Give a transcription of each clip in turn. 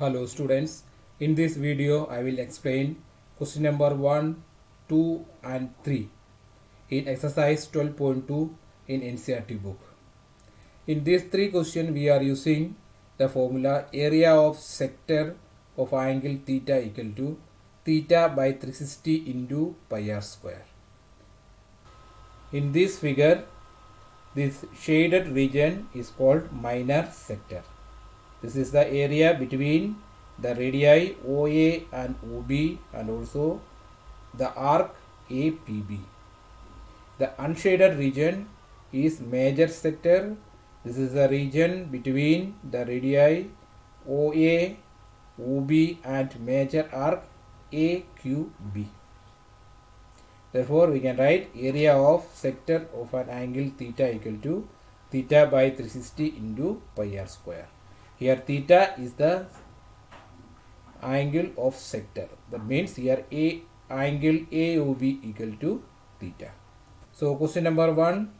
Hello students, in this video I will explain question number 1, 2 and 3 in exercise 12.2 in NCERT book. In these three questions we are using the formula area of sector of angle theta equal to theta by 360 into pi r square. In this figure, this shaded region is called minor sector. This is the area between the radii OA and OB and also the arc APB. The unshaded region is major sector. This is the region between the radii OA, OB and major arc AQB. Therefore, we can write area of sector of an angle theta equal to theta by 360 into pi r square. Here theta is the angle of sector. That means here angle AOB equal to theta. So question number 1.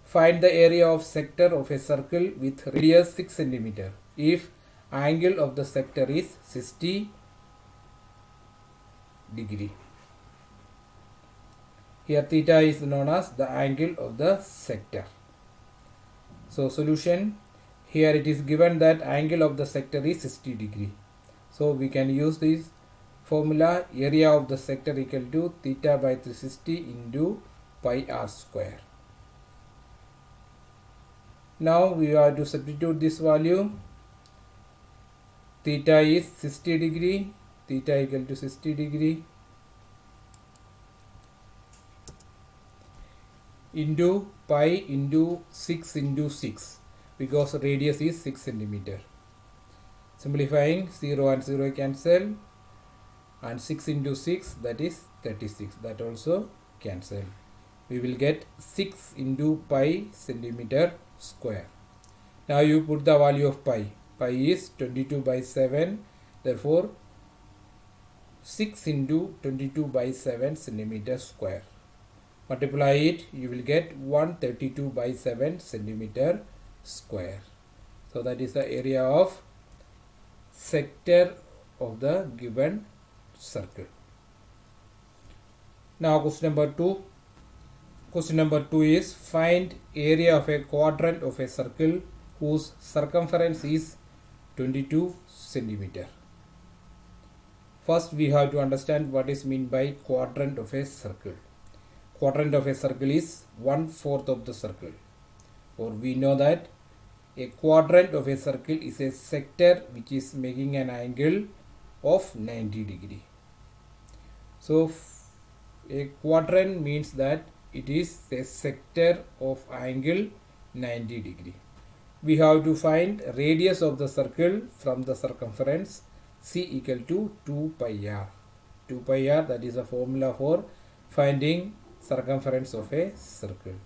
Find the area of sector of a circle with radius 6 cm if angle of the sector is 60 degree. Here theta is known as the angle of the sector. So solution. Here it is given that angle of the sector is 60 degree. So we can use this formula area of the sector equal to theta by 360 into pi r square. Now we have to substitute this value. Theta is 60 degree. Theta equal to 60 degree into pi into 6 into 6. Because radius is 6 cm. Simplifying 0 and 0 cancel and 6 into 6 that is 36, that also cancel. We will get 6 into pi centimeter square. Now you put the value of pi. Pi is 22 by 7, therefore 6 into 22 by 7 centimeter square. Multiply it, you will get 132 by 7 centimeter square. So that is the area of sector of the given circle. Now question number 2. Question number 2 is find area of a quadrant of a circle whose circumference is 22 centimeter. First we have to understand what is meant by quadrant of a circle. Quadrant of a circle is 1/4 of the circle. Or we know that a quadrant of a circle is a sector which is making an angle of 90 degree. So a quadrant means that it is a sector of angle 90 degree. We have to find radius of the circle from the circumference C equal to 2 pi r. 2 pi r, that is a formula for finding circumference of a circle.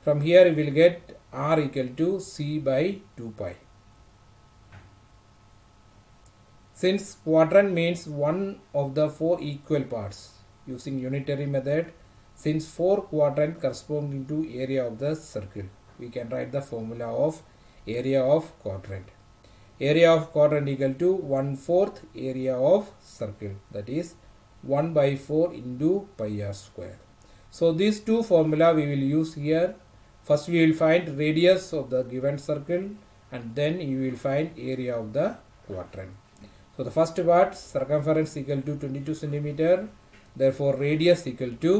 From here we will get r equal to c by 2 pi. Since quadrant means one of the 4 equal parts, using unitary method, since 4 quadrant corresponding to area of the circle, we can write the formula of area of quadrant. Area of quadrant equal to 1/4 area of circle, that is 1 by 4 into pi r square. So these two formula we will use here. First we will find radius of the given circle and then you will find area of the quadrant. So the first part, circumference equal to 22 centimeter, therefore radius equal to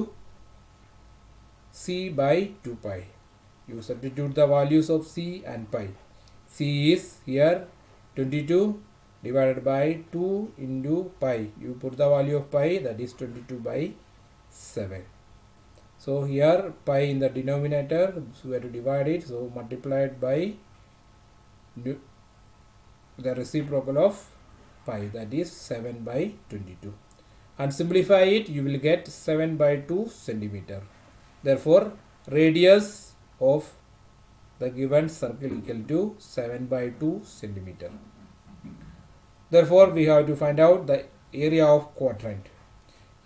c by 2 pi. You substitute the values of c and pi. C is here 22 divided by 2 into pi. You put the value of pi, that is 22 by 7. So here pi in the denominator, so we have to divide it, so multiplied by the reciprocal of pi, that is 7 by 22. And simplify it, you will get 7 by 2 centimeter. Therefore radius of the given circle equal to 7 by 2 centimeter. Therefore we have to find out the area of quadrant.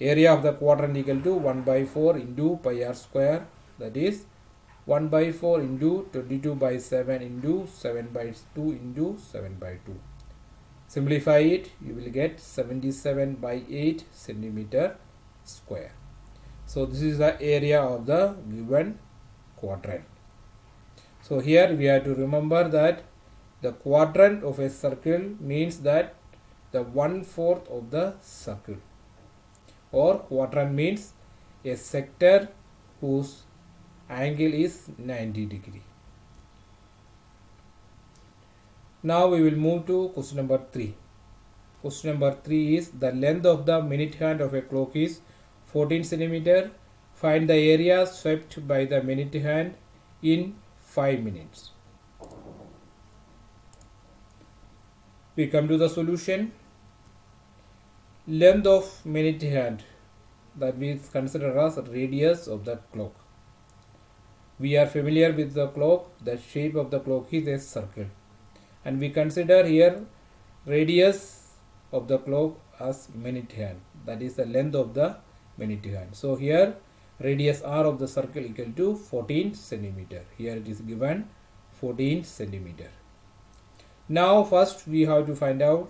Area of the quadrant equal to 1 by 4 into pi r square, that is 1 by 4 into 22 by 7 into 7 by 2 into 7 by 2. Simplify it, you will get 77 by 8 centimeter square. So this is the area of the given quadrant. So here we have to remember that the quadrant of a circle means that the 1/4 of the circle, or quadrant means a sector whose angle is 90 degree. Now we will move to question number 3. Question number 3 is the length of the minute hand of a clock is 14 centimeter. Find the area swept by the minute hand in 5 minutes. We come to the solution. Length of minute hand, that we consider as radius of the clock. We are familiar with the clock. The shape of the clock is a circle, and we consider here radius of the clock as minute hand, that is the length of the minute hand. So here radius r of the circle equal to 14 centimeter. Here it is given 14 centimeter. Now first we have to find out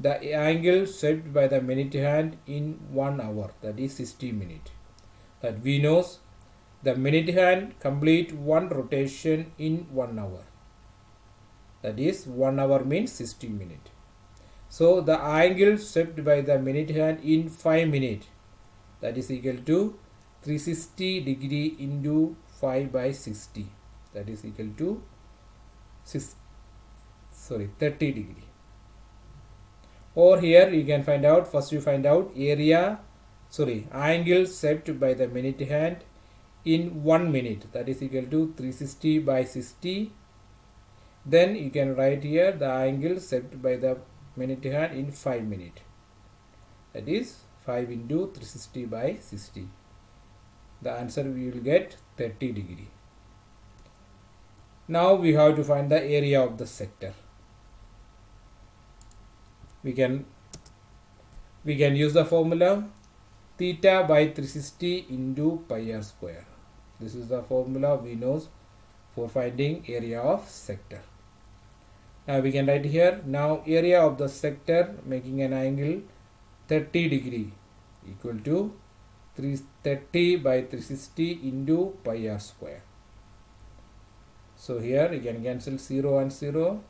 the angle swept by the minute hand in 1 hour, that is 60 minutes. That we know the minute hand complete one rotation in 1 hour. That is 1 hour means 60 minutes. So the angle swept by the minute hand in 5 minutes, that is equal to 360 degree into 5 by 60, that is equal to 30 degree. Or here you can find out, first you find out angle swept by the minute hand in 1 minute, that is equal to 360 by 60. Then you can write here the angle swept by the minute hand in 5 minutes, that is 5 into 360 by 60. The answer we will get 30 degree. Now we have to find the area of the sector. We can use the formula theta by 360 into pi r square. This is the formula we know for finding area of sector. Now we can write here, now area of the sector making an angle 30 degree equal to 330 by 360 into pi r square. So here you can cancel 0 and 0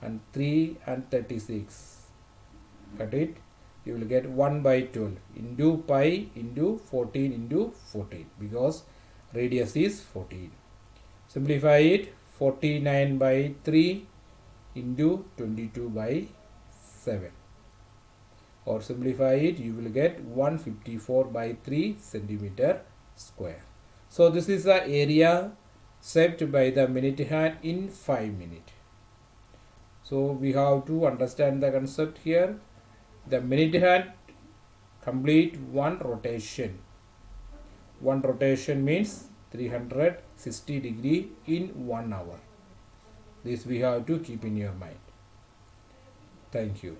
and 3 and 36. Cut it. You will get 1 by 12 into pi into 14 into 14, because radius is 14. Simplify it, 49 by 3 into 22 by 7. Or simplify it, you will get 154 by 3 centimeter square. So this is the area swept by the minute hand in 5 minutes. So we have to understand the concept here. The minute hand complete one rotation. One rotation means 360 degree in 1 hour. This we have to keep in your mind. Thank you.